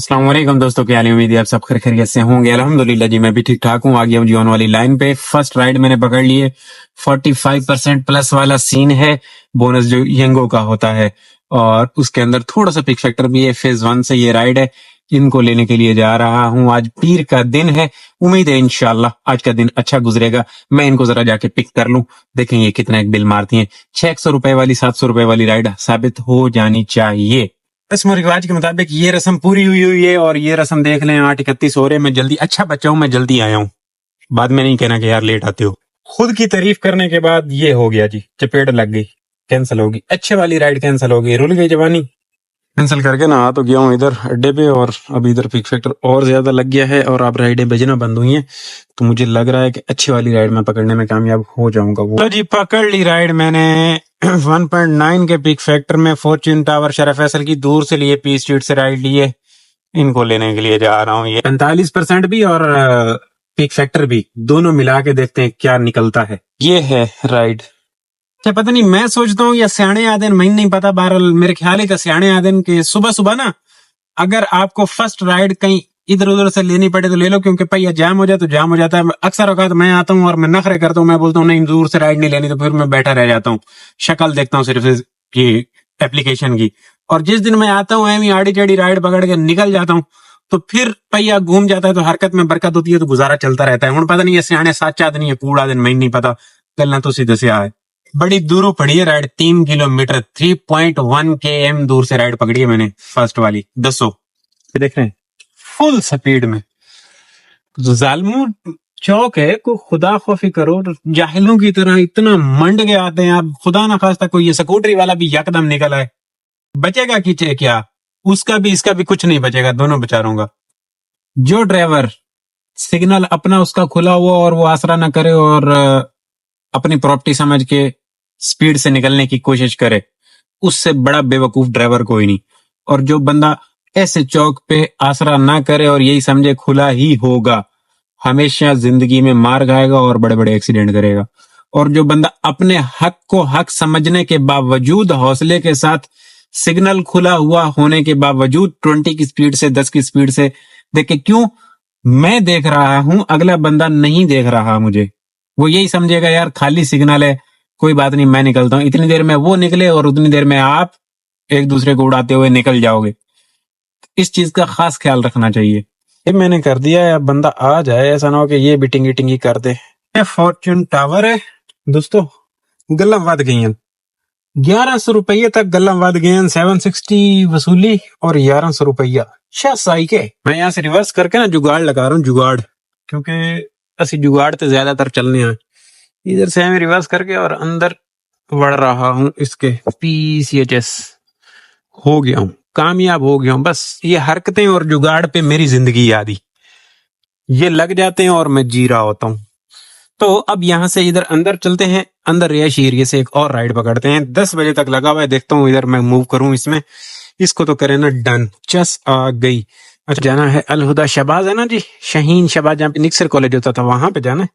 अस्सलाम वालेकुम दोस्तों, क्या हाल है? उम्मीद है आप सब खैरियत से होंगे। अल्हम्दुलिल्लाह जी, मैं भी ठीक ठाक हूँ। आ गया हूँ जी ऑन वाली लाइन पे। फर्स्ट राइड मैंने पकड़ ली है। 45% प्लस वाला सीन है, बोनस जो यंगो का होता है, और उसके अंदर थोड़ा सा पिक फैक्टर भी है। फेज 1 से ये राइड है, इनको लेने के लिए जा रहा हूँ। आज पीर का दिन है, उम्मीद है इंशाल्लाह आज का दिन अच्छा गुजरेगा। मैं इनको जरा जाके पिक कर लूं, देखें ये कितना एक बिल मारती हैं। 600 रुपए वाली 700 रुपए वाली राइड साबित हो जानी चाहिए। रस्म रिवाज के मुताबिक ये रस्म पूरी हुई है, और ये रस्म देख लें 8:31 हो रहे। मैं जल्दी, अच्छा बच्चा हूं, मैं जल्दी आया हूँ। बाद में नहीं कहना कि यार लेट आते हो। खुद की तारीफ करने के बाद ये हो गया जी, चपेट लग गई, कैंसिल होगी। अच्छे वाली राइड कैंसिल हो गई, रुल गई जवानी। कैंसिल करके ना आ तो गया हूँ इधर अड्डे पे, और अब इधर पिक फैक्टर और ज्यादा लग गया है, और अब राइडें बजना बंद हुई हैं। तो मुझे लग रहा है कि अच्छी वाली राइड में पकड़ने में कामयाब हो जाऊंगा। वो जी पकड़ ली राइड मैंने 1.9 के पिक फैक्टर में। फॉर्च्यून टावर शरफ फैसल की दूर से लिए, पी स्ट्रीट से राइड लिए। इनको लेने के लिए जा रहा हूँ। ये 45% भी और पिक फैक्टर भी, दोनों मिला के देखते हैं क्या निकलता है। ये है राइड। क्या पता नहीं, मैं सोचता हूँ या सियाने आदन, मैं नहीं पता। बहरहाल मेरे ख्याल है कि सियाने आदन के सुबह सुबह ना, अगर आपको फर्स्ट राइड कहीं इधर उधर से लेनी पड़े तो ले लो, क्योंकि पहिया जाम हो जाए तो जाम हो जाता है। अक्सर औकात मैं आता हूँ और मैं नखरे करता हूँ, मैं बोलता हूँ नहीं दूर से राइड नहीं लेनी, तो फिर मैं बैठा रह जाता हूँ, शक्ल देखता हूँ सिर्फ ये एप्लीकेशन की। और जिस दिन मैं आता हूँ एवं आड़ी टेढ़ी राइड पकड़ के निकल जाता हूँ, तो फिर पहिया घूम जाता है, तो हरकत में बरकत होती है, तो गुजारा चलता रहता है। हूँ पता नहीं ये सियाने साचा दिन या कूड़ा दिन, मैं नहीं पता। गलना तो सीधे से आए। बड़ी दूर पड़ी है राइड, 3 किलोमीटर, 3.1 km दूर से राइड पकड़ी है मैंने, फर्स्ट वाली 200। देख रहे हैं फुल स्पीड में। जालमू चौक है, को खुदा खौफी करो। जाहिलों की तरह इतना मंड के आते हैं आप, खुदा ना खास्ता कोई ये स्कूटरी वाला भी यकदम निकल आए, बचेगा किचे क्या? उसका भी इसका भी कुछ नहीं बचेगा, दोनों बेचारों का। जो ड्राइवर सिग्नल अपना उसका खुला हुआ और वो आसरा ना करे और अपनी प्रॉपर्टी समझ के स्पीड से निकलने की कोशिश करे, उससे बड़ा बेवकूफ ड्राइवर कोई नहीं। और जो बंदा ऐसे चौक पे आसरा ना करे और यही समझे खुला ही होगा, हमेशा जिंदगी में मार खाएगा और बड़े बड़े एक्सीडेंट करेगा। और जो बंदा अपने हक को हक समझने के बावजूद हौसले के साथ, सिग्नल खुला हुआ होने के बावजूद 20 की स्पीड से, 10 की स्पीड से देखे, क्यों? मैं देख रहा हूं, अगला बंदा नहीं देख रहा मुझे। वो यही समझेगा यार खाली सिग्नल है, कोई बात नहीं मैं निकलता हूं। इतनी देर में वो निकले और उतनी देर में आप एक दूसरे को उड़ाते हुए निकल जाओगे। इस चीज का खास ख्याल रखना चाहिए। ये मैंने कर दिया है, अब बंदा आ जाए, ऐसा ना हो कि ये भी टिंगी टिंगी कर दे। ये फॉर्च्यून टावर है दोस्तों, गल्ला वध गई हैं। 1100 रुपये तक गल्ला वध गए हैं। 760 वसूली और 1100 रुपया शाह साई के। मैं यहाँ से रिवर्स करके ना जुगाड़ लगा रहा हूँ, जुगाड़, क्योंकि असि जुगाड़ तो ज्यादातर चलने हैं। इधर से मैं रिवर्स करके और अंदर बढ़ रहा हूँ इसके PCHS। हो गया हूँ, कामयाब हो गया हूँ। बस ये हरकतें और जुगाड़ पे मेरी जिंदगी आदि ये लग जाते हैं और मैं जी रहा होता हूँ। तो अब यहाँ से इधर अंदर चलते हैं, अंदर रिहायशी एरिया से एक और राइड पकड़ते हैं। 10 बजे तक लगा हुआ है, देखता हूँ इधर मैं मूव करूँ इसमें। इसको तो करे ना डन, चस आ गई। अच्छा, जाना है अलहुदा शहबाज है ना जी, शाहीन शहबाज, जहाँ पे निक्सर कॉलेज होता था, वहां पे जाना है।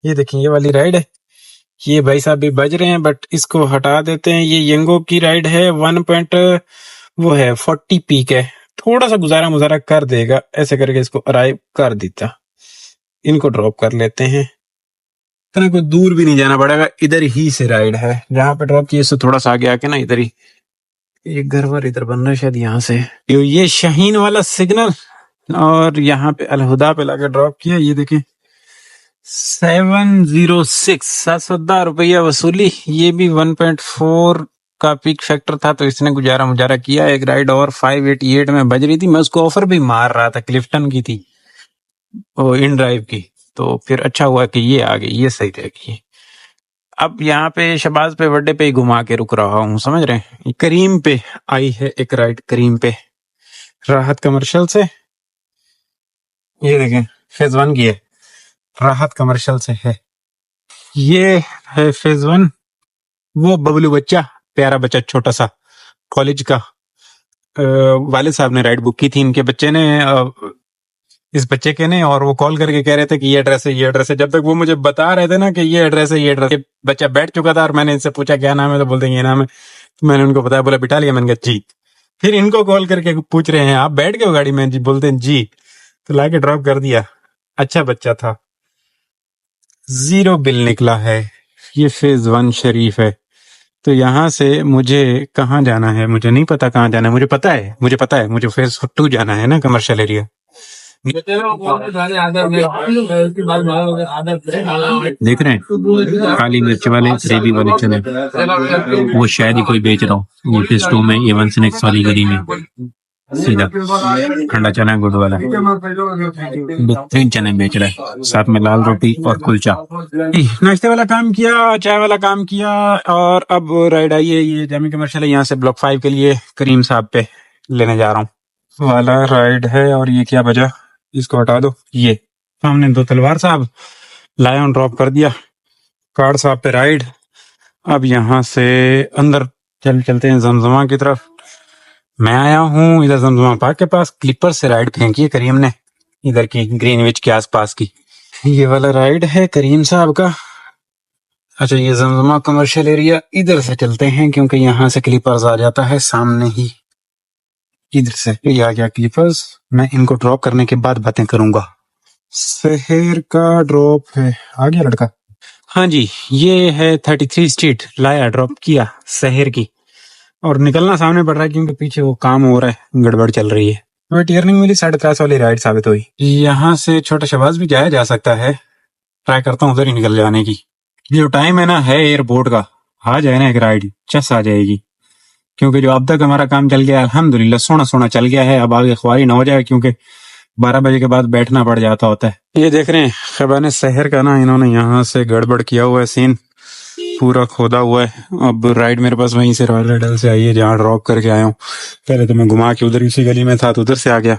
ये देखिए ये वाली राइड है। ये भाई साहब भी बज रहे हैं, बट इसको हटा देते हैं। ये यंगो की राइड है। 40 पीक है, थोड़ा सा गुजारा मुजारा कर देगा। ऐसे करके इसको अराइव कर देता। इनको ड्रॉप कर लेते हैं, इतना कोई दूर भी नहीं जाना पड़ेगा, इधर ही से राइड है। जहाँ पे ड्रॉप किए इससे थोड़ा सा आगे आके ना, इधर ही एक घर वर इधर बन रहा है शायद, यहाँ से ये शाहीन वाला सिग्नल, और यहाँ पे अलहुदा पे लाके ड्रॉप किया। ये देखें 706, 710 रुपया वसूली। ये भी 1.4 का पिक फैक्टर था, तो इसने गुजारा मुजारा किया। एक राइड और 588 में बज रही थी, मैं उसको ऑफर भी मार रहा था, क्लिफ्टन की थी, वो इन ड्राइव की। तो फिर अच्छा हुआ कि ये आ गई, ये सही रहेगी। अब यहाँ पे शहबाज पे बर्थडे पे ही घुमा के रुक रहा हूँ, समझ रहे हैं। करीम पे आई है एक राइड, करीम पे राहत कमर्शियल से। ये देखें फेज 1 की है, राहत कमर्शियल से है। ये है फेज 1। वो बबलू बच्चा, प्यारा बच्चा छोटा सा, कॉलेज का, वाले साहब ने राइड बुक की थी इनके बच्चे ने, इस बच्चे के ने। और वो कॉल करके कह रहे थे कि ये एड्रेस है, ये एड्रेस है। जब तक वो मुझे बता रहे थे ना कि ये एड्रेस है, ये एड्रेस है, बच्चा बैठ चुका था और मैंने इनसे पूछा क्या नाम है, तो बोलते हैं ये नाम है। तो मैंने उनको बताया, बोला बिठा लिया। मैंने कहा जी। फिर इनको कॉल करके पूछ रहे हैं आप बैठ गए हो गाड़ी में? जी बोलते हैं जी, तो लाके ड्रॉप कर दिया। अच्छा बच्चा था। 0 बिल निकला है। ये फेज 1 शरीफ है। तो यहाँ से मुझे कहाँ जाना है? मुझे नहीं पता कहाँ जाना है। मुझे पता है मुझे फेज 2 जाना है ना, कमर्शियल एरिया। देख रहे हैं काली मिर्च वाले ग्रेवी वाले चने, वो शायद ही कोई बेच रहा हो। ये फेज 2 में, ये 1 स्नैक्स वाली गली में सीधा ठंडा चना गुड़ वाला बेहतरीन चने बेच रहा है, साथ में लाल रोटी और कुलचा। नाश्ते वाला काम किया, चाय वाला काम किया, और अब राइड आई है ये जामी कमर्शियल है, यहाँ से ब्लॉक 5 के लिए करीम साहब पे लेने जा रहा हूँ वाला राइड है। और ये क्या बजा, इसको हटा दो। ये सामने 2 तलवार साहब लाया, ड्रॉप कर दिया। कार्ड साहब पे राइड। अब यहाँ से अंदर चलते हैं जमजमा की तरफ। मैं आया हूँ इधर जमजमा पार्क के पास। क्लिपर से राइड फेंकी है करीम ने, इधर की ग्रीनविच के आसपास की। ये वाला राइड है करीम साहब का। अच्छा, ये जमजमा कमर्शियल एरिया, इधर से चलते हैं क्योंकि यहाँ से क्लिपर्स आ जाता है सामने ही। इधर से ये आ गया क्लिपर्स। मैं इनको ड्रॉप करने के बाद बातें करूंगा। शहर का ड्रॉप है, आ गया लड़का। हाँ जी, ये है 33 स्ट्रीट, लाया ड्रॉप किया शहर की, और निकलना सामने पड़ रहा है क्योंकि पीछे वो काम हो रहा है, गड़बड़ चल रही है। बट अर्निंग मिली 3.5 वाली राइड साबित हुई। यहाँ से छोटा शहबाज भी जाया जा सकता है, ट्राई करता हूँ उधर ही निकल जाने की। ये जो टाइम है ना है एयरपोर्ट का, आ जाए ना एक राइड चस आ जाएगी, क्योंकि जो अब तक हमारा काम चल गया अल्हम्दुलिल्लाह सोना सोना चल गया है। अब आगे ख्वारी ना हो जाए क्योंकि 12 बजे के बाद बैठना पड़ जाता होता है। ये देख रहे हैं खबाने शहर का ना, इन्होंने यहाँ से गड़बड़ किया हुआ है, सीन पूरा खोदा हुआ है। अब राइड मेरे पास वहीं से रॉयल रेडल से आई है जहाँ ड्रॉप करके आया हूँ। पहले तो मैं घुमा के उधर उसी गली में था तो उधर से आ गया।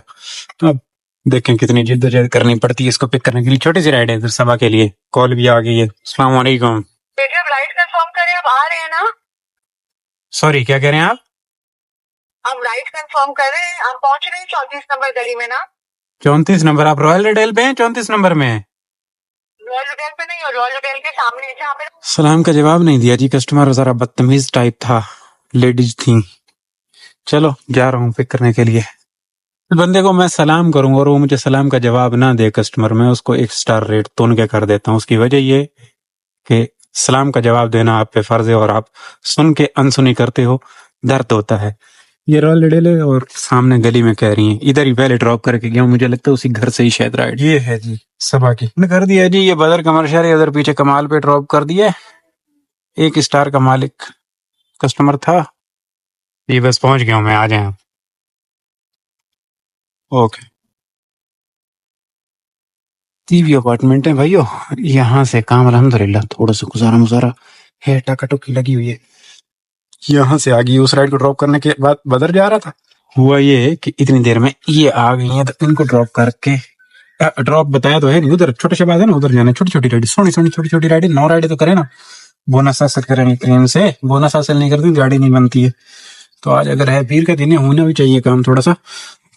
अब देखें कितनी जिद्दोजहद करनी पड़ती है इसको पिक करने के लिए। छोटी सी राइड है इधर सभा के लिए। कॉल भी आ गई है। अस्सलाम वालेकुम बेटे, आप राइड कंफर्म करें, आप आ रहे हैं ना? सॉरी क्या कह रहे हैं आप राइड कंफर्म करें, आप पहुंच रहे हैं 34 नंबर गली में ना? 34 नंबर? आप रॉयल रेडल पे हैं? 34 नंबर में है? रॉयल होटल पे नहीं हो, रॉयल होटल के सामने जहाँ पे। सलाम का जवाब नहीं दिया जी। कस्टमर जरा बदतमीज टाइप था, लेडीज थी। चलो जा रहा हूँ पिक करने के लिए। बंदे को मैं सलाम करूंगा और वो मुझे सलाम का जवाब ना दे कस्टमर, मैं उसको 1 स्टार रेट तो उनके कर देता हूँ। उसकी वजह ये कि सलाम का जवाब देना आप पे फर्ज है और आप सुन के अनसुनी करते हो, दर्द होता है। ये रॉयल रेडल है और सामने गली में कह रही है, इधर ही पहले ड्रॉप करके गया हूँ, मुझे लगता है उसी घर से ही शायद राइड। ये है जी सभा की, मैंने कर दिया जी। ये बदर कमर्शियल है, उधर पीछे कमाल पे ड्रॉप कर दिया। 1 स्टार का मालिक कस्टमर था। ये बस पहुंच गया हूँ मैं, आ जाए। ओके, टीवी अपार्टमेंट है भाइयों। यहाँ से काम अल्हम्दुलिल्लाह थोड़ा सा गुजारा मुजारा है, टकाटुकी लगी हुई है। यहाँ से आ गई। उस राइड को ड्रॉप करने के बाद बदर जा रहा था। हुआ ये कि इतनी देर में ये आ गई हैं, तो इनको ड्रॉप करके ड्रॉप बताया तो है नहीं, उधर छोटे शहबाज है ना, उधर जाना। छोटी छोटी राइड, सोनी सोनी छोटी छोटी राइड, 9 राइड तो करे ना। बोनस हासिल करेंगे क्रेम से, बोनस हासिल नहीं करती गाड़ी नहीं बनती है। तो आज अगर है पीर का दिन है, होना भी चाहिए काम थोड़ा सा,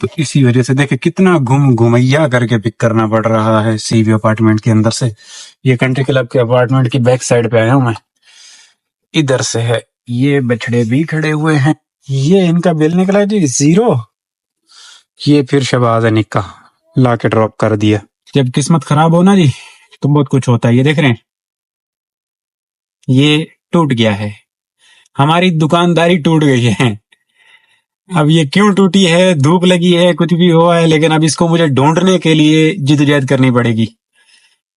तो इसी वजह से देखे कितना घुमैया करके पिक करना पड़ रहा है सीवी अपार्टमेंट के अंदर से। ये कंट्री क्लब के अपार्टमेंट की बैक साइड पे आया हूँ मैं। इधर से है, ये बछड़े भी खड़े हुए हैं। ये इनका बिल निकला जी 0। ये फिर शहबाज है निक्का, ला के ड्रॉप कर दिया। जब किस्मत खराब हो ना जी तो बहुत कुछ होता है। ये देख रहे हैं, ये टूट गया है, हमारी दुकानदारी टूट गई है। अब ये क्यों टूटी है, धूप लगी है, कुछ भी हुआ है, लेकिन अब इसको मुझे ढूंढने के लिए जिद्दोजहद करनी पड़ेगी।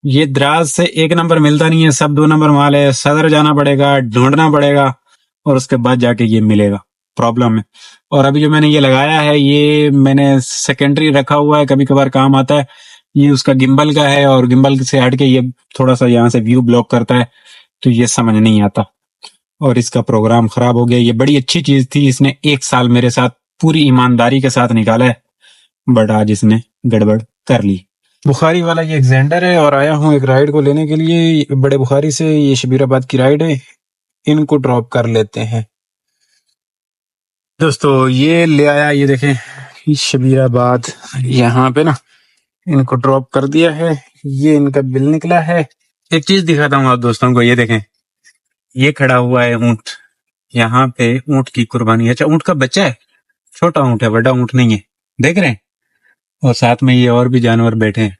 ये द्राज से 1 नंबर मिलता नहीं है, सब 2 नंबर माल है। सदर जाना पड़ेगा, ढूंढना पड़ेगा, और उसके बाद जाके ये मिलेगा। प्रॉब्लम है। और अभी जो मैंने ये लगाया है, ये मैंने सेकेंडरी रखा हुआ है, कभी कभार काम आता है। ये उसका गिम्बल का है और गिम्बल से हटके ये थोड़ा सा यहाँ से व्यू ब्लॉक करता है, तो ये समझ नहीं आता और इसका प्रोग्राम खराब हो गया। ये बड़ी अच्छी चीज थी, इसने 1 साल मेरे साथ पूरी ईमानदारी के साथ निकाला है, बट आज इसने गड़बड़ कर ली। बुखारी वाला ये एक्जेंडर है और आया हूँ एक राइड को लेने के लिए बड़े बुखारी से। ये शबीराबाद की राइड है, इनको ड्रॉप कर लेते हैं दोस्तों। ये ले आया, ये देखें शबीराबाद, यहाँ पे ना इनको ड्रॉप कर दिया है। ये इनका बिल निकला है। एक चीज दिखाता हूँ आप दोस्तों को, ये देखें, ये खड़ा हुआ है ऊंट, यहाँ पे ऊंट की कुर्बानी है। अच्छा, ऊंट का बच्चा है, छोटा ऊँट है, बड़ा ऊँट नहीं है, देख रहे हैं। और साथ में ये और भी जानवर बैठे हैं।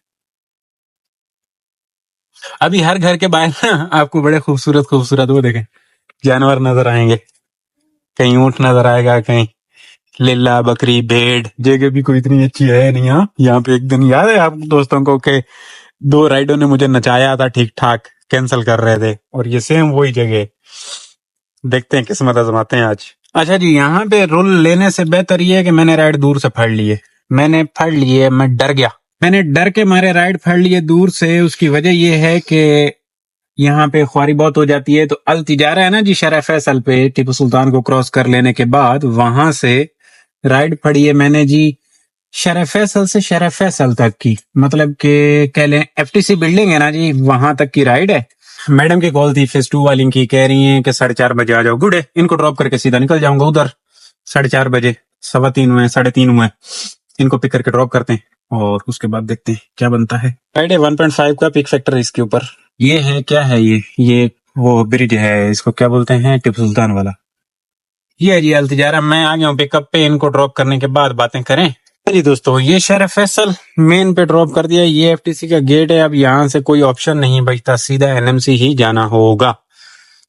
अभी हर घर के बाहर ना आपको बड़े खूबसूरत खूबसूरत वो देखें जानवर नजर आएंगे। कहीं ऊँट नजर आएगा, कहीं लिल्ला, बकरी, भेड़। जगह भी कोई इतनी अच्छी है नहीं। यहाँ पे एक दिन याद है आप दोस्तों को के 2 राइडों ने मुझे नचाया था, ठीक ठाक कैंसिल कर रहे थे, और ये सेम वही जगह। देखते हैं, किस्मत आजमाते हैं आज। अच्छा जी, यहाँ पे रूल लेने से बेहतर ये है कि मैंने राइड दूर से फाड़ लिए। मैं डर गया। मैंने डर के मारे राइड फाड़ लिए दूर से। उसकी वजह ये है कि यहाँ पे ख्वारी बहुत हो जाती है। तो अल तिजारा है ना जी, शरह फैसल पे टीपू सुल्तान को क्रॉस कर लेने के बाद वहां से राइड फड़ी है मैंने जी, शरह फैसल से शरह फैसल तक की, मतलब के कह लें एफटीसी बिल्डिंग है ना जी, वहां तक की राइड है। मैडम की कॉल थी फेज 2 वाली की, कह रही हैं कि 4:30 बजे आ जाओ। गुड है, इनको ड्रॉप करके सीधा निकल जाऊंगा उधर 4:30 बजे। 3:15 हुए, 3:30 हुए, इनको पिक करके ड्रॉप करते हैं और उसके बाद देखते हैं क्या बनता है। राइड है 1.5 का पिक फैक्टर है इसके ऊपर। ये है, क्या है ये वो ब्रिज है, इसको क्या बोलते हैं, टिपू सुल्तान वाला। ये है जी अल तिजारा। मैं आ गया हूँ पिकअप पे, इनको ड्रॉप करने के बाद बातें करें। जी दोस्तों, ये शहर फैसल मेन पे ड्रॉप कर दिया। ये एफटीसी का गेट है। अब यहाँ से कोई ऑप्शन नहीं बचता, सीधा एनएमसी ही जाना होगा।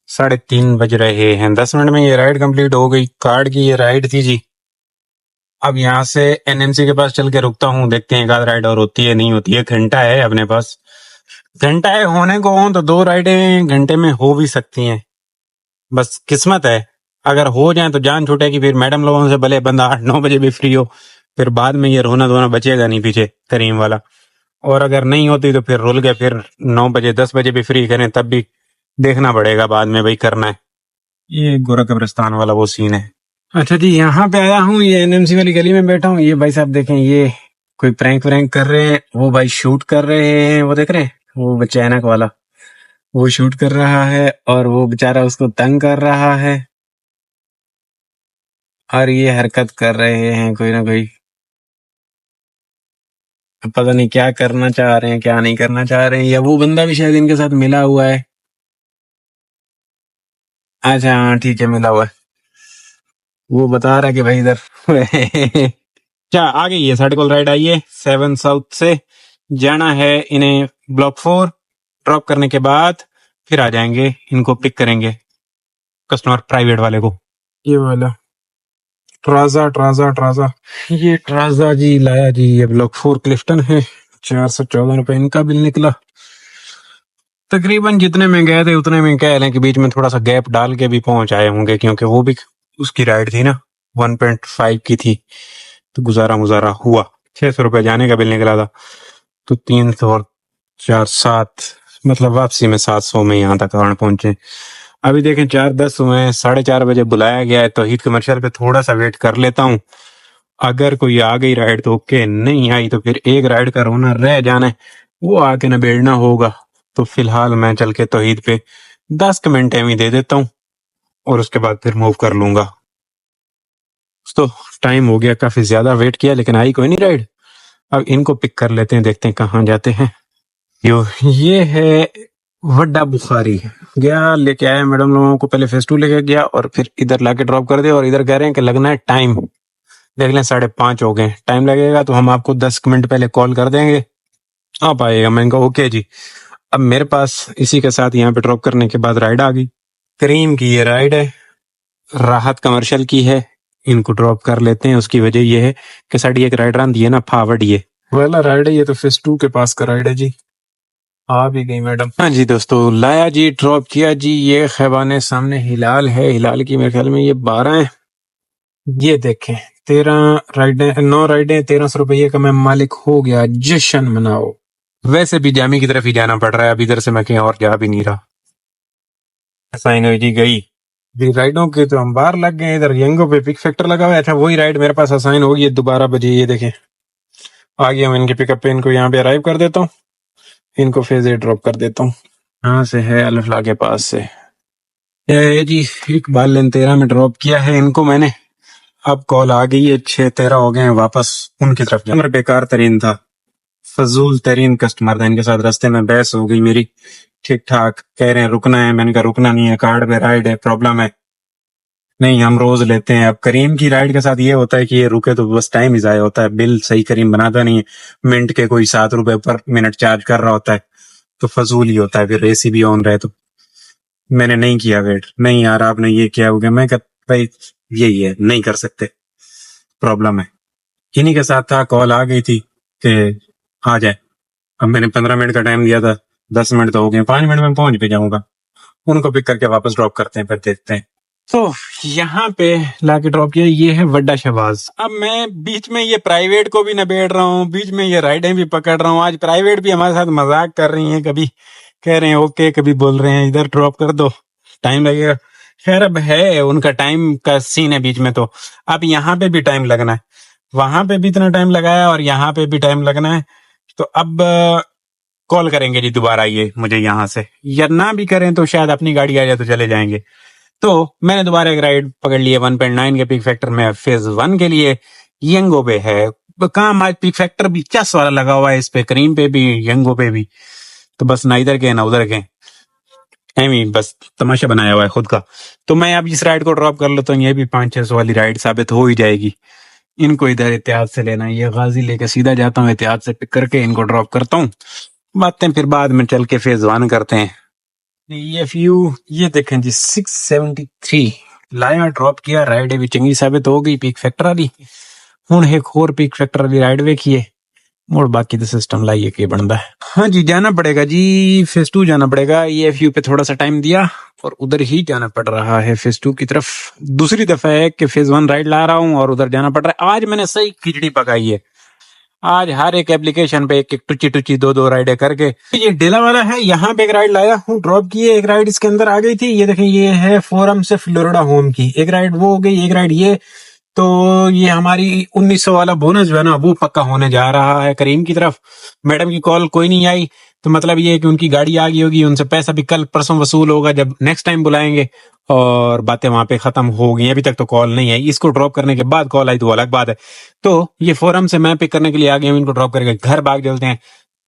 3:30 बज रहे हैं, 10 मिनट में ये राइड कंप्लीट हो गई। कार्ड की ये राइड थी जी। अब यहाँ से एनएमसी के पास चल के रुकता हूँ, देखते हैं एक आध राइड और होती है नहीं होती है। घंटा है अपने पास, घंटा है होने को हो तो 2 राइडें घंटे में हो भी सकती हैं। बस किस्मत है, अगर हो जाए तो जान छूटेगी। फिर मैडम लोगों से भले बंदा 8-9 बजे भी फ्री हो, फिर बाद में ये रोना धोना बचेगा नहीं पीछे करीम वाला। और अगर नहीं होती तो फिर रुल गए, फिर 9 बजे 10 बजे भी फ्री करें तब भी देखना पड़ेगा बाद में, भाई करना है। ये गोरा कब्रिस्तान वाला वो सीन है। अच्छा जी, यहाँ पे आया हूँ, ये एनएमसी वाली गली में बैठा हूँ। ये भाई साहब देखें, ये कोई प्रैंक व्रैंक कर रहे हैं। वो भाई शूट कर रहे हैं, वो देख रहे हैं, वो बच्चा ऐनक वाला वो शूट कर रहा है और वो बेचारा उसको तंग कर रहा है। और ये हरकत कर रहे हैं कोई ना कोई, अब पता नहीं क्या करना चाह रहे हैं क्या नहीं करना चाह रहे हैं। या वो बंदा भी शायद इनके साथ मिला हुआ है। अच्छा हाँ ठीक है, मिला हुआ है। वो बता रहा है कि भाई इधर क्या आ गई है साढ़े कॉल राइड आई है 7 साउथ से। जाना है इन्हें ब्लॉक 4, ड्रॉप करने के बाद फिर आ जाएंगे, इनको पिक करेंगे कस्टमर प्राइवेट वाले को। ये वाला ट्राजा ट्राजा ट्राजा, ये ट्राजा जी लाया जी। ये ब्लॉक 4 क्लिफ्टन है, 414 रुपए इनका बिल निकला। तकरीबन जितने में गए थे उतने में कह लें कि बीच में थोड़ा सा गैप डाल के भी पहुंच आए होंगे, क्योंकि वो भी उसकी राइड थी ना, 1.5 की थी, तो गुजारा मुजारा हुआ। 600 रुपए जाने का बिल निकला था, तो 300 और 4 7, मतलब वापसी में 700 में यहाँ तक आने पहुंचे। अभी देखें 4:10 हुए हैं, 4:30 बजे बुलाया गया है तौहीद कमर्शियल पे। थोड़ा सा वेट कर लेता हूँ, अगर कोई आ गई राइड तो ओके, नहीं आई तो फिर एक राइड का रोना रह जाना है, वो आके निबेड़ना होगा। तो फिलहाल मैं चल के तौहीद पे 10 मिनट ही दे देता हूँ और उसके बाद फिर मूव कर लूंगा। तो टाइम हो गया, काफी ज्यादा वेट किया लेकिन आई कोई नहीं राइड। अब इनको पिक कर लेते हैं, देखते हैं कहाँ जाते हैं। ये है वड्डा बुखारी, गया लेके आया मैडम लोगों को, पहले फेस 2 लेके गया और फिर इधर लाके ड्रॉप कर दिया। और इधर कह रहे हैं कि लगना है टाइम, देख लें 5:30 हो गए, टाइम लगेगा तो हम आपको 10 मिनट पहले कॉल कर देंगे, आप आइएगा। मैंने कहा ओके जी। अब मेरे पास इसी के साथ यहाँ पे ड्रॉप करने के बाद राइड आ गई। करीम की ये राइड है, राहत कमर्शियल की है, इनको ड्रॉप कर लेते हैं। उसकी वजह ये है कि साड़ी एक राइड आंदी है ना फावड़, ये वाला राइड है। ये तो फेस 2 के पास का राइड है जी। आ भी गई मैडम। हाँ जी दोस्तों, लाया जी, ड्रॉप किया जी। ये खैबाने सामने हिलाल है, हिलाल की मेरे ख्याल में ये 12 है। ये देखें 13 राइडें, 9 राइडें, 1300 रुपये का मैं मालिक हो गया। जश्न मनाओ। वैसे भी जामी की तरफ ही जाना पड़ रहा है, अब इधर से मैं कहीं और जा भी नहीं रहा। साइन हुई जी, गई राइडों के तो हम बाहर लग गए। इधर यंगो पे पिक फैक्टर लगा हुआ है। अच्छा वही राइड मेरे पास असाइन होगी है 12 बजे। ये देखें आ गया मैं इनके पिकअप पे, इनको यहाँ पे अराइव कर देता हूँ, इनको फेज 8 ड्रॉप कर देता हूँ। यहाँ से है अल्फला के पास से। ये जी इकबाल लेन 13 में ड्रॉप किया है इनको मैंने। अब कॉल आ गई है, 6:13 हो गए हैं, वापस उनकी तरफ जाना। बेकार तरीन था, फजूल तरीन कस्टमर था, इनके साथ रास्ते में बहस हो गई मेरी। ठीक ठाक कह रहे हैं रुकना है, मैंने कहा रुकना नहीं है, कार्ड पे राइड है, प्रॉब्लम है। नहीं, हम रोज लेते हैं। अब करीम की राइड के साथ ये होता है कि ये रुके तो बस टाइम ही जाया होता है, बिल सही करीम बनाता नहीं है। मिनट के कोई 7 रुपए पर मिनट चार्ज कर रहा होता है, तो फजूल ही होता है। फिर एसी भी ऑन रहे तो मैंने नहीं किया वेट। नहीं यार, आपने ये किया हो गया। मैं कह भाई यही है, नहीं कर सकते, प्रॉब्लम है। इन्हीं के साथ था, कॉल आ गई थी कि आ जाए। अब मैंने 15 मिनट का टाइम दिया था, 10 मिनट तो हो गए, 5 मिनट में पहुंच भी जाऊंगा। उनको पिक करके वापस ड्रॉप करते हैं, फिर देखते हैं। तो यहाँ पे लाके ड्रॉप किया। ये है वड्डा शहबाज। अब मैं बीच में ये प्राइवेट को भी निबेड़ रहा हूँ, बीच में ये राइडें भी पकड़ रहा हूँ। आज प्राइवेट भी हमारे साथ मजाक कर रही हैं, कभी कह रहे हैं ओके, कभी बोल रहे हैं इधर ड्रॉप कर दो, टाइम लगेगा। खैर, अब है उनका टाइम का सीन है बीच में, तो अब यहाँ पे भी टाइम लगना है। वहां पे भी इतना टाइम लगाया और यहाँ पे भी टाइम लगना है। तो अब कॉल करेंगे जी दोबारा ये मुझे यहाँ से, या ना भी करें तो शायद अपनी गाड़ी आ जाए तो चले जाएंगे। तो मैंने दोबारा एक राइड पकड़ ली है 1.9 के पीक फैक्टर में, फेज 1 के लिए। यंगो पे है काम आज। पीक फैक्टर भी 50 वाला लगा हुआ है इस पे, करीम पे भी, यंगो पे भी। तो बस ना इधर के ना उधर के, एमी बस तमाशा बनाया हुआ है खुद का। तो मैं अब इस राइड को ड्रॉप कर लेता हूँ। ये भी 500-600 वाली राइड साबित हो ही जाएगी। इनको इधर एहतियात से लेना है, ये गाजी लेके सीधा जाता हूँ, एहतियात से पिक करके इनको ड्रॉप करता हूँ। बातें फिर बाद में चल के फेज 1 करते हैं। ये देखें जी, 673 लाया, ड्रॉप किया। राइड भी चंगी साबित हो गई पीक फैक्टर वाली। हुण एक होर पीक फैक्टर वाली राइड वेखिए, और बाकी तो सिस्टम लाइए के बनता है। हाँ जी, जाना पड़ेगा जी, फेज 2 जाना पड़ेगा। EFU पे थोड़ा सा टाइम दिया और उधर ही जाना पड़ रहा है फेज 2 की तरफ। दूसरी दफा है कि फेज 1 राइड ला रहा हूँ और उधर जाना पड़ रहा है। आज मैंने सही खिचड़ी पकाई है। आज हर एक एप्लीकेशन पे एक एक टुची 2-2 राइडें करके। ये डेला वाला है, यहाँ पे एक राइड लाया हूँ, ड्रॉप किए। एक राइड इसके अंदर आ गई थी, ये देखें, ये है फोरम से फ्लोरिडा होम की। एक राइड वो हो गई, एक राइड ये। तो ये हमारी 1900 वाला बोनस जो है ना, वो पक्का होने जा रहा है करीम की तरफ। मैडम की कॉल कोई नहीं आई, तो मतलब ये है कि उनकी गाड़ी आ गई होगी, उनसे पैसा भी कल परसों वसूल होगा जब नेक्स्ट टाइम बुलाएंगे, और बातें वहां पे खत्म हो गई। अभी तक तो कॉल नहीं आई। इसको ड्रॉप करने के बाद कॉल आई तो अलग बात है। तो ये फोरम से मैं पिक करने के लिए आ गया हूं, इनको ड्रॉप करके घर भाग चलते हैं।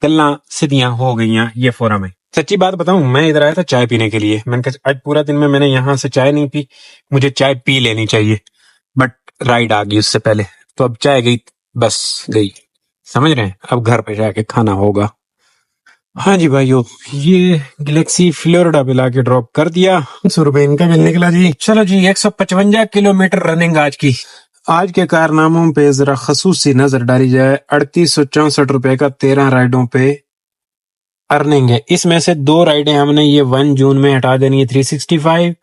गल्ला सीधियां हो गई हैं, ये फोरम है। सच्ची बात बताऊं, मैं इधर आया था चाय पीने के लिए। मैंने कहा आज पूरा दिन में मैंने यहाँ से चाय नहीं पी, मुझे चाय पी लेनी चाहिए। बट राइड आ गई उससे पहले, तो अब चाय गई, बस गई, समझ रहे हैं। अब घर पे जाके खाना होगा। हाँ जी भाइयों, ये गैलेक्सी फ्लोरिडा पे लाके ड्रॉप कर दिया। 100 रुपए इनका बिल निकला जी। चलो जी, 155 किलोमीटर रनिंग आज की। आज के कारनामों पे जरा खसूसी नजर डाली जाए। 3864 रुपए का 13 राइडों पे अर्निंग है। इसमें से 2 राइडें हमने ये 1 जून में हटा देनी है, 365,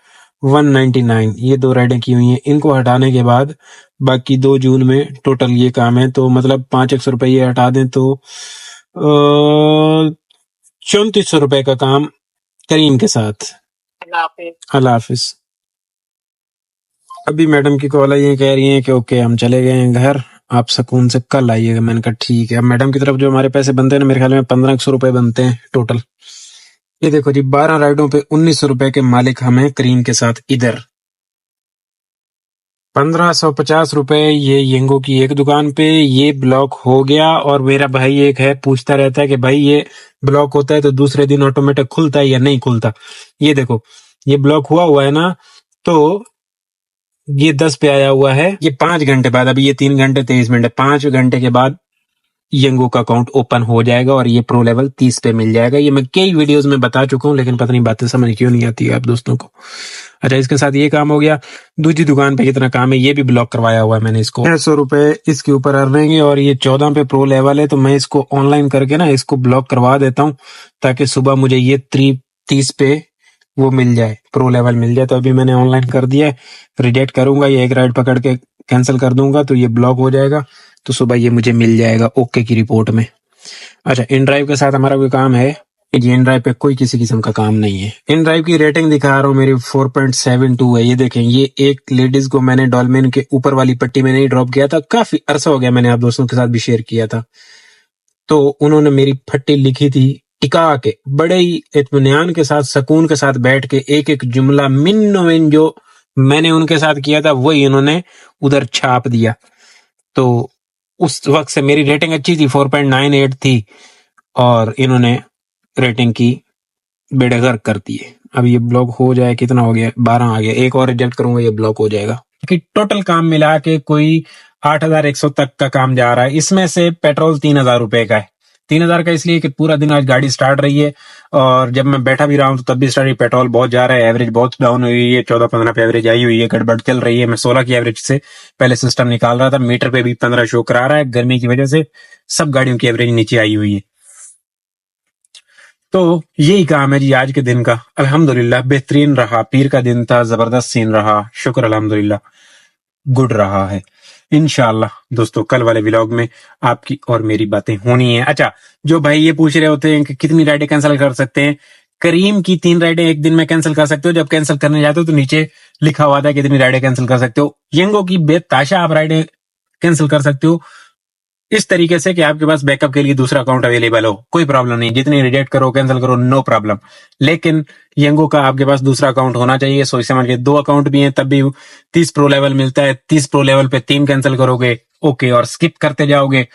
199, ये 2 राइडें की हुई हैं। इनको हटाने के बाद बाकी 2 जून में टोटल ये काम है। तो मतलब 500 रुपए ये हटा दें तो 3400 रुपए का काम करीम के साथ। अल्लाह हाफिज। अभी मैडम की कॉल आई है, कह रही है कि ओके हम चले गए हैं घर, आप सुकून से कल आइएगा। मैंने कहा ठीक है। अब मैडम की तरफ जो हमारे पैसे बनते हैं ना, मेरे ख्याल में 1500 रुपए बनते हैं टोटल। ये देखो जी, 12 राइडों पे 1900 रुपए के मालिक हमें करीम के साथ। इधर 1550 रुपए ये येंगो की एक दुकान पे। ये ब्लॉक हो गया। और मेरा भाई एक है, पूछता रहता है कि भाई ये ब्लॉक होता है तो दूसरे दिन ऑटोमेटिक खुलता है या नहीं खुलता। ये देखो, ये ब्लॉक हुआ है ना, तो ये 10 पे आया हुआ है। ये 5 घंटे बाद, अभी ये 3 घंटे 23 मिनट है, 5 घंटे के बाद यंगो का अकाउंट ओपन हो जाएगा और ये प्रो लेवल 30 पे मिल जाएगा। ये मैं कई वीडियोस में बता चुका हूँ, लेकिन पता नहीं बातें समझ क्यों नहीं आती है आप दोस्तों को। अच्छा, इसके साथ ये काम हो गया। दूसरी दुकान पे कितना काम है, ये भी ब्लॉक करवाया हुआ है मैंने इसको। 600 रुपए इसके ऊपर अर्नेंगे और ये 14 पे प्रो लेवल है। तो मैं इसको ऑनलाइन करके ना इसको ब्लॉक करवा देता हूँ, ताकि सुबह मुझे ये 30 पे वो मिल जाए, प्रो लेवल मिल जाए। तो अभी मैंने ऑनलाइन कर दिया है। रिजेक्ट करूंगा, ये एक राइड पकड़ के कैंसिल कर दूंगा तो ये ब्लॉक हो जाएगा। तो सुबह ये मुझे मिल जाएगा ओके की रिपोर्ट में। अच्छा, इन ड्राइव के साथ हमारा कोई काम है? ये इन ड्राइव पे कोई किसी किस्म का काम नहीं है। इन ड्राइव की रेटिंग दिखा रहा हूँ, मेरी 4.72 है। ये देखें, ये एक लेडीज को मैंने डॉल्मेन के ऊपर वाली पट्टी में नहीं ड्रॉप किया था, काफी अरसा हो गया, मैंने आप दोस्तों के साथ भी शेयर किया था। तो उन्होंने मेरी फट्टी लिखी थी टिका के, बड़े ही इत्मीनान के साथ, सुकून के साथ बैठ के एक एक जुमला मिन मिन जो मैंने उनके साथ किया था वही इन्होंने उधर छाप दिया। तो उस वक्त से मेरी रेटिंग अच्छी थी, 4.98 थी, और इन्होंने रेटिंग की बेड़े गर्क कर दिए। अब ये ब्लॉक हो जाए, कितना हो गया, 12 आ गया, एक और रिजेक्ट करूंगा ये ब्लॉक हो जाएगा। कि टोटल काम मिला के कोई 8,100 तक का काम जा रहा है। इसमें से पेट्रोल 3,000 रुपए का है। 3,000 का इसलिए कि पूरा दिन आज गाड़ी स्टार्ट रही है, और जब मैं बैठा भी रहा हूँ तो तब भी स्टार्ट, पेट्रोल बहुत जा रहा है, एवरेज बहुत डाउन हुई है, 14-15 पे एवरेज आई हुई है, गड़बड़ चल रही है। मैं 16 की एवरेज से पहले सिस्टम निकाल रहा था, मीटर पे भी 15 शो करा रहा है। गर्मी की वजह से सब गाड़ियों की एवरेज नीचे आई हुई है। तो यही काम है जी आज के दिन का। अल्हम्दुलिल्लाह बेहतरीन रहा, पीर का दिन था, जबरदस्त सीन रहा, शुक्र अल्हम्दुलिल्लाह, गुड रहा है। इंशाल्लाह दोस्तों कल वाले व्लॉग में आपकी और मेरी बातें होनी है। अच्छा, जो भाई ये पूछ रहे होते हैं कि कितनी राइडें कैंसिल कर सकते हैं, करीम की 3 राइडें एक दिन में कैंसिल कर सकते हो। जब कैंसिल करने जाते हो तो नीचे लिखा हुआ था कितनी राइडें कैंसिल कर सकते हो। यंगो की बेताशा आप राइडें कैंसिल कर सकते हो इस तरीके से कि आपके पास बैकअप के लिए दूसरा अकाउंट अवेलेबल हो, कोई प्रॉब्लम नहीं, जितनी रिजेक्ट करो कैंसिल करो नो प्रॉब्लम। लेकिन यंगो का आपके पास दूसरा अकाउंट होना चाहिए। सोच समझ के 2 अकाउंट भी हैं तब भी 30 प्रो लेवल मिलता है। 30 प्रो लेवल पे 3 कैंसिल करोगे ओके, और स्किप करते जाओगे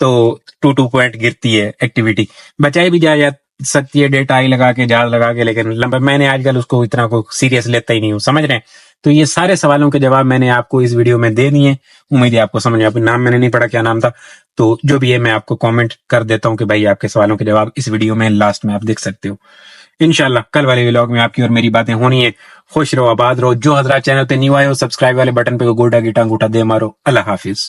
तो 2 पॉइंट गिरती है एक्टिविटी। बचाई भी जा सकती है डेटा आई लगा के, जाल लगा के, लेकिन लंबा मैंने आजकल उसको इतना को सीरियस लेता ही नहीं हूँ, समझ रहे हैं। तो ये सारे सवालों के जवाब मैंने आपको इस वीडियो में दे दिए। उम्मीद है आपको समझ में, आपका नाम मैंने नहीं पढ़ा, क्या नाम था, तो जो भी है मैं आपको कमेंट कर देता हूँ कि भाई आपके सवालों के जवाब इस वीडियो में लास्ट में आप देख सकते हो। इंशाल्लाह कल वाले व्लॉग में आपकी और मेरी बातें होनी है। खुश रहो, आबाद रहो। जो हजरात चैनल पे न्यू आए हो, सब्सक्राइब वाले बटन पे गोल्डा की टांग उठा दे मारो। अल्लाह हाफिज।